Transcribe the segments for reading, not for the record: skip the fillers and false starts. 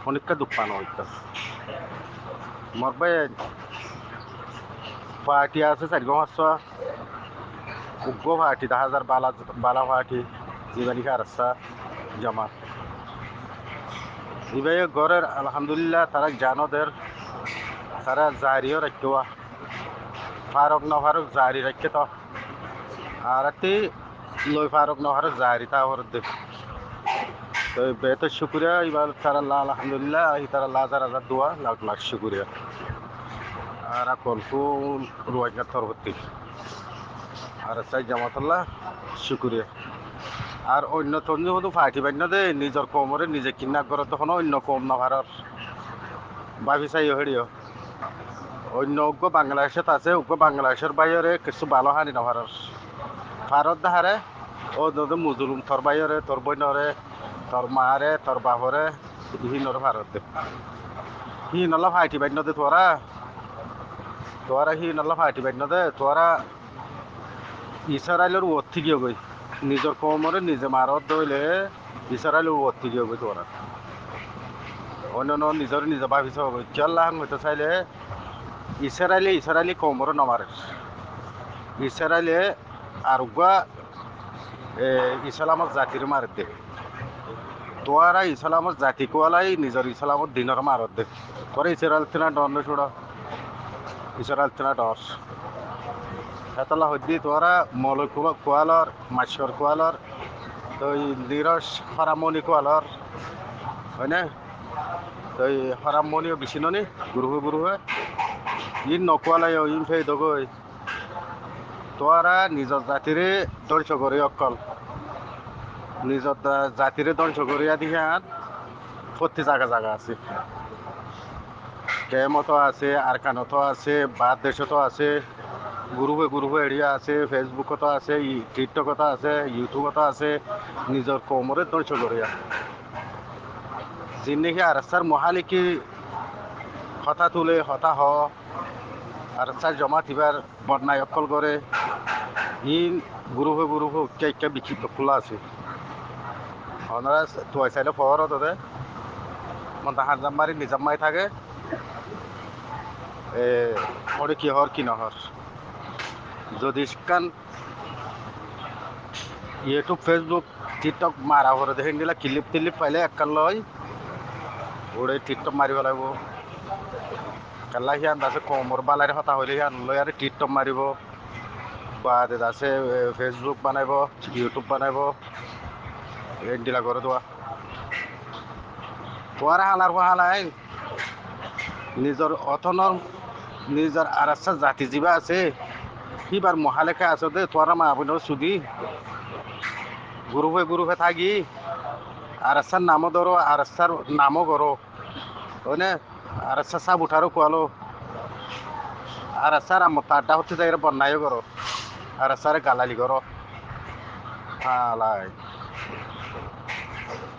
অনেকটা দুঃখানো হইতো মরবে পার্টি আছে 4-5 উগ্র পার্টি 10,000 বালা বালা পার্টি জীবানিকা রাস্তা জমা ইবাই ঘরের আলহামদুলিল্লাহ তারা জানদের তারা জারিও রাখতে ফারুক না ফারুক জারি রাখতে তো আর লই ফারুক না ফারুক জারি তা হর দেখ তো বেহতর শুক্রিয়া এবার তারা আলহামদুলিল্লাহ তারা হাজার হাজার দোয়া লাখ লাখ শুক্রিয়া আর কলফুল রোয়াঙ্গা তরবতি আর চাই জামাতাল্লাহ শুক্রিয়া আর অন্য তন্য হতো ফাইটি বান্য দে নিজের কমরে নিজে কিনা করে তখন অন্য কম না ভারত ভাবি চাই হেরিও অন্য উগ্র বাংলাদেশত আছে উগ্র বাংলাদেশের বাইরে কিছু ভালো হানি না ভারত ভারত দাহারে ও যদি মুজুলুম তোর বাইরে তোর বইনরে তোর মারে তোর বাপরে হিনর ভারত দে হি নলা ফাইটি বান্য দে তোরা তোরা হি নলা ফাইটি বান্য দে তোরা ইসরায়েলের ওর থেকে গই নিজের কমরে নিজে মারত দইলে ইসরায়েলের ওর থেকে গই তোরা অন্য নিজের নিজে ভাবিছ চল্লাহ হইতে চাইলে ইসরায়েলি কমরে নমারে ইসরায়েলে আর ইসলামত জাতির মার দে তোরা ইসলামত জাতি কোয়ালাই নিজের ইসলামত দিনের মারত দে তোরা ইসরায়েল তিনা ডর ছোড় ইসরায়েল তিনা ডর এতলা হদ্দি তোরা মলয় কোয়ালর মাছর কোয়ালর তো নিরস হরামনি কোয়ালর হয় না তো হরামনিও বেশি ননি গুরুহে ইন নকোয়ালাই ইন ফেই দগই তোরা নিজের জাতিরে ধ্বংস করে অকল নিজের জাতিরে ধ্বংস করিয়া দিহান প্রতি জায়গা আছে কেমতো আছে আরকানতো আছে বাদ দেশতো আছে গুরুহে এরিয়া আছে ফেসবুকতো আছে টিকটকতো আছে ইউটিউবতো আছে নিজের কমরে ধ্বংস করিয়া যিনি আরাস্তার মহালিকি হতা তুলে হতা হ আরাস্তার জমা থিবার বদনাই অকল করে ইন গুরুহে উচ্চা বিক্ষিপ্ত খোলা আছে ওনারা তুয়াই চাইলে ফর হতে মন তাহার জাম্মারি নিজাম্মাই থাকে ওরে কি হর কি নহর যদি কান ইউটিউব ফেসবুক টিকটক মারা করে দেখেন দিলা ক্লিপ টিলিপ পাইলে এককাল লয় ওরে টিকটক মারিব লাগব কাল্লা সিয়ান আছে কমর বালাইরে হতা হইলে সিয়ান লয় আর টিকটক মারিব বা আছে ফেসবুক বানাইব ইউটিউব বানাইব এন্ডিলা করে দেওয়া তোয়ার হালাই নিজের অথনর নিজের আরাস্তা জাতি জীবা আছে কিবার মহালেখা আছে দে তোরা মা বোনের সুদি গুরুহে থাকি আরাস্তার নামও ধরো আরাস্তার নামও করো হয় না আরাস্তা সাব উঠারও কোয়ালো আরাস্তার তারটা হচ্ছে তাই বন্যায় করো আরাস্তারে গালালি করো হালাই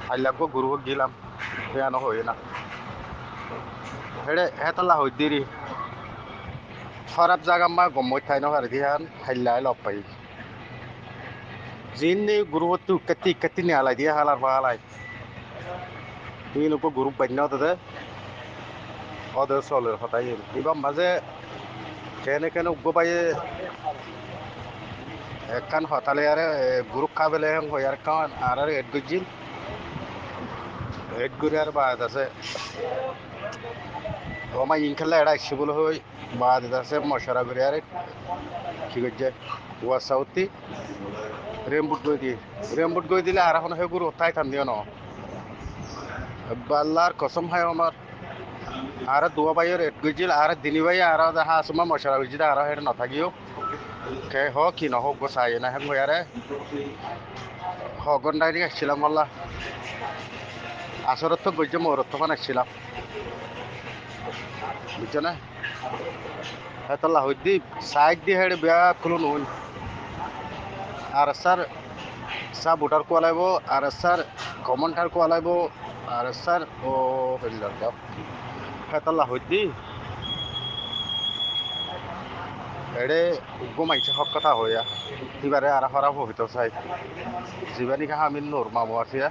হাইলাগো গুরুহে গেলাম সেয়ানো হই না হেড়ে হেতলা হই দিরি খারাপ জায়গা মা গম্মই থাই নহার দিহান হাইলাই লব পাই জিন্নি গুরুবত্তি উক্কাতি নিয়ে হালাই দিয়ে হালার হালাই তুই লোক গুরু বান্য তাতে অদের চলের হতাই এবার মাঝে কেনে উগ্র পাইয়ে একখান হতালে আর গ্রুপ খাবেলে হই আর কান আর এড গজিল এড করে আর বাদ আছে আমার ইনখালে এড়া ইচ্ছে বলে হই বাদ আছে মশারা করে আর কি করছে ওয়াসাউতি রেমবুট গই দিলে আর এখন হে গুরু তাই থাম দিও ন বাল্লার কসম হয় আমার আর দুয়া বাইয়ের এড গজিল আর দিনী ভাই আর দেখা আসমা মশারা গজিল আর হেড নথাকিও কে হ কি নহক গোসাই না হেন হই আরে হগন ডাইরি আসছিলাম আল্লাহ আসরত তো গজ্জে মোরত তখন আসছিলাম বুঝছো না হেতলা হইদি সাইড দিয়ে হেড বেয়া খুলুন হই আর স্যার সব ভোটার কোয়ালাইব আর স্যার কমনটার কোয়ালাইব আর স্যার ও হইলার হেতলা হইদি এড়ে উগ্র মাইছে হক কথা হইয়া এবারে আর হরা হইতো চাই জীবানি কাহা আমি নোর মামু আছিয়া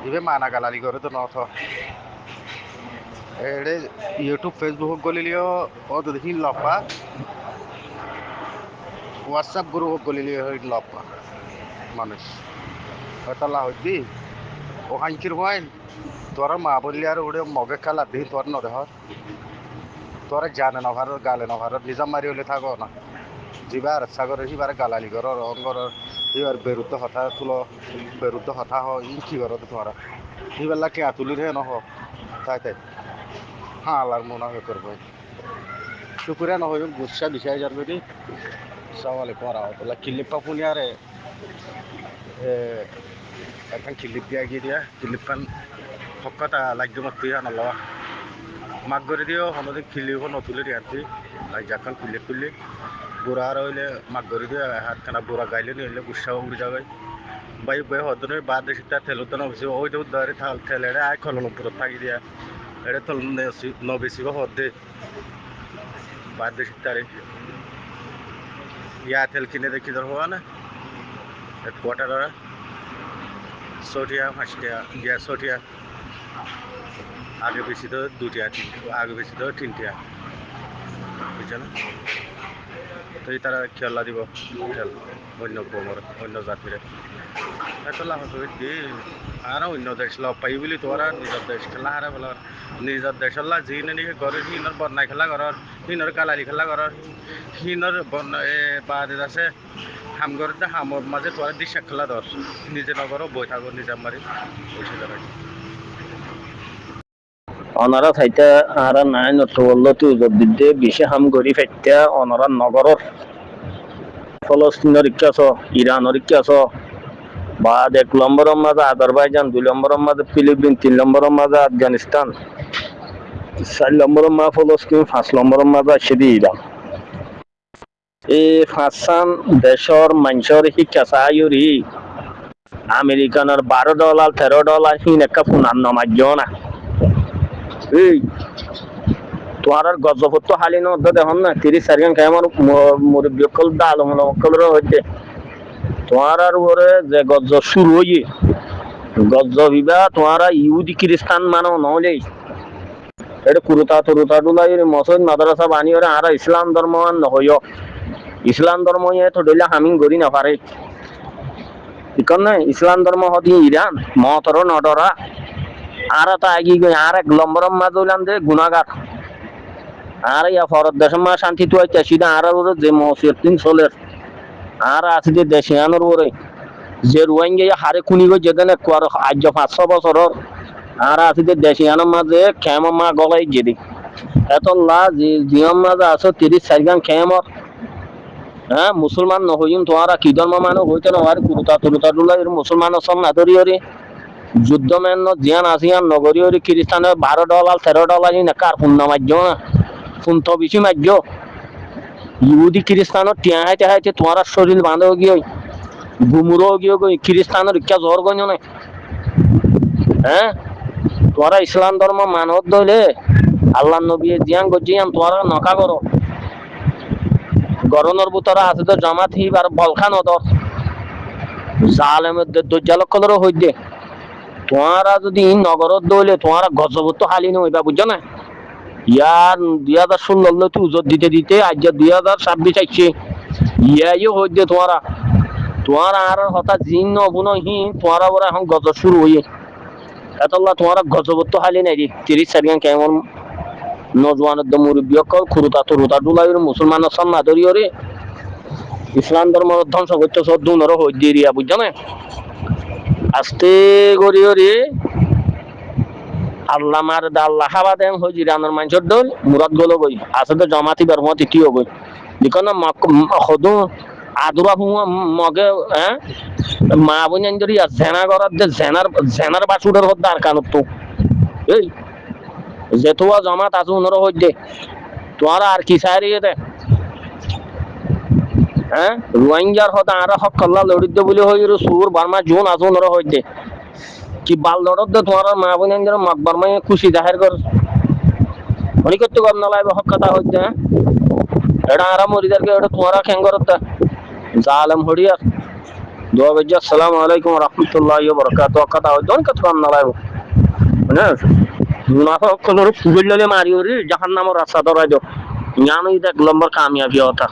ইবে মানা গালালি করে তো নথ এড়ে ইউটিউব ফেসবুক গলিলিও ও তো দেখি লপা হোয়াটসঅ্যাপ গ্রুপ গলিলিও হই লপা মানুষ হয়তো হইতি ও হাঁচির হয় তোর মা বললি আর ওরে মগে খেলা দিই তোর ন দেহ তোরা জানে না ভারত গালে না ভারত নিজাম মারি হলে থাকো না যিবাৰ সাগরে সিবাৰ গালালি ঘৰৰ অংগৰৰ সিবাৰ বিৰুদ্ধ হঠা তুলো বিৰুদ্ধ হঠা হয় ই কি ঘৰত তোমারা সিবেলা কে তুলির হে নহ তাই তাই হ্যাঁ আল্লাহর মনে হয়ে করবো শুকুরে নহয় গুসা বিষয় যার যদি সওয়ালে পড়া হতো কিলিপা পুনিয়ারে এখন কিলিপ দিয়া গিয়ে দিয়া কিলিপান হকতা লাগবে মত নলওয়া মাগ করে দিও হনদিন খিলিব নতুলে দিয়াছি যাখন কিলিপ তুললি বুড়া আর হইলে মাগ করে দিয়ে হাত খানা বুড়া গাইলে নিয়ে হইলে গুসা উড়ি যাবে বাই বাই হদনে বাদ দেশে তার ঠেলতে নবেছি ওই তো ধরে ঠেলে আয় খলন উপর থাকি দিয়া এটা তো নবেছি বা হদে বাদ দেশে তারে ইয়া তেল কিনে দেখি ধর হওয়া না কোয়ার্টার ছটিয়া পাঁচটিয়া গ্যাস ছটিয়া আগে বেশি তো দুটিয়া আগে বেশি তো তিনটিয়া বুঝছে না তো তারা খেলা দিব খেল অন্য বোমর অন্য জাতিরে এত লাভ দি আর অন্য দেশ লগ পাই বলি তোরা নিজের দেশ খেলা হারা বল নিজের দেশের লা যি নাকি ঘরে সিনৰ বনাই খেলা ঘৰৰ সিনৰ কালালি খেলা ঘৰৰ সিনৰ বাদ আছে হামঘরতে হামর মাঝে তোরা দিশা খেলা ধর নিজে নগরও বই থাকো নিজে মারি বসে দাঁড়াই অনারা চাইতা আরা নাই নথবল্লতি উজবিদ্যে বিশে হাম গরি ফেত্যা অনারা নগরর ফলস্তিনের ইচ্ছাছ ইরানের ইচ্ছাছ বা 1 নম্বরের মাঝে আজারবাইজান 2 নম্বরের মাঝে ফিলিপিন 3 নম্বরের মাঝে আফগানিস্তান 4 নম্বরের মাঝে ফলস্তিন 5 নম্বরের মাঝে সেদি ইরান এই 5খান দেশর মানুষের শিক্ষা চাইরি আমেরিকানের $12 $13 হিন একটা ফোনার নমাজ না এই তোমার গজপত্য হালিন দেখুন না 30 খাই আমার মুরব্বী অকল ডাল অকলের হইতে তোমার ওরে যে গজ শুরু হইয়ে গজ বিবা তোমার ইহুদি খ্রিস্টান মানব নহলেই এটা কুরুতা তরুতা ডুলাই মসজিদ মাদ্রাসা বানিয়ে আর ইসলাম ধর্ম নহয় ইসলাম ধর্ম তো ডইলে হামিং গড়ি নাপারে ইসলাম ধর্ম হতি ইরান মতর নডরা আর তা আগি গই আর 1 নম্বরের মাঝে হইলাম যে গুনাহগার আর ইয়া ফরত দেশের মা শান্তি তো আইতা সিধা আর যে মসজিদ চলে আর আছে যে দেশিয়ানোর ওরে যে রোহিঙ্গা হারে খুনি গই যেখানে আজ 500 বছরের আর আছে যে দেশিয়ানোর মাঝে খেম মা গলাই যেদি এত লা যে জিয়ম মাঝে আছে 30-40 খেমর হ্যাঁ মুসলমান নহইম তোরা কি ধর্ম মানো হইতে না আর কুরুতা তুরুতা ডুলা মুসলমানের সব না ধরিয়রে যুদ্ধ মেন জিয়ান আসিয়ান নগরীয় খ্রিস্টানের $12 $13 না কার পুণ্য মাজ্য না পুন্ত বেশি মাজ্য ইহুদি খ্রিস্টানের টিয়া হাইতে হাইতে তোমার শরীর বাঁধো গিয়ে গুমুরো গিয়ে গই খ্রিস্টানের ইচ্ছা জ্বর গঞ্জ নাই হ্যাঁ তোরা ইসলাম ধর্ম মানত দইলে আল্লাহ নবী জিয়ান গজিয়ান তোরা নকা করো গরনের ভিতরে আছে তো জামাত হিব আর বলখান ওদর জালেমের দজ্জালকলেরও হইতে তোমারা যদি নগরত দইলে তোমারা গজবত হালি নইবা বুঝছো না ইয়ার 2016 উজত দিতে দিতে আজ 2026 আইছে ইয়াইও হইতে তোমারা আর হঠাৎ জিন নবুন হি তোমারা ওরা এখন গজ শুরু হইয়ে এতল্লা তোমারা গজবত হালি নাই 30-40 কেমন নজওয়ানের মুরব্বী অকল খুরুতা তরুতা ডুলাইর মুসলমানের সামনা ধরিয়রে ইসলাম ধর্ম ধ্বংস করতে সদ্দুনর হই দিয়া বুঝছো না আস্তে গরিয়রে আল্লাহ মার আল্লাহ খাবা দেন হই জিরানোর মানুষের দল মুরাদ গলো গই আছে তো জমাতি বর্মত ইটিও গই দেখুন সদু আদুরা হুয়া মগে হ্যাঁ মা বোন যদি জেনা করার যে জেনার বাসুরের হদ্দা আর কানত তো এই যেতুয়া জমাত আছে উনর হই দে তোরা আর কি সারি দে হ্যাঁ রোহিঙ্গার হদা আর হক কল্লা লড়িত বলে হই সুর বার্মা জোন আছে উনর হই দে কি বাল লড়ত দে তোমার মা বোন মকবর মাই খুশি জাহির কর অনেক তো গম না লাগবে হক কথা হইতে এটা আর মরিদারকে এটা তোমারা খেঙ্গরত জালেম হড়িয়া দোয়া বেজ আসসালামু আলাইকুম ওয়া রাহমাতুল্লাহি ওয়া বারাকাতুহু কথা হইতে অনেক তো গম না লাগবে না মুনাফা কোনো ফুগল ললে মারি ওরে জাহান্নামের রাস্তা ধরাই দাও জানোই এক নম্বর কামিয়াবি হতা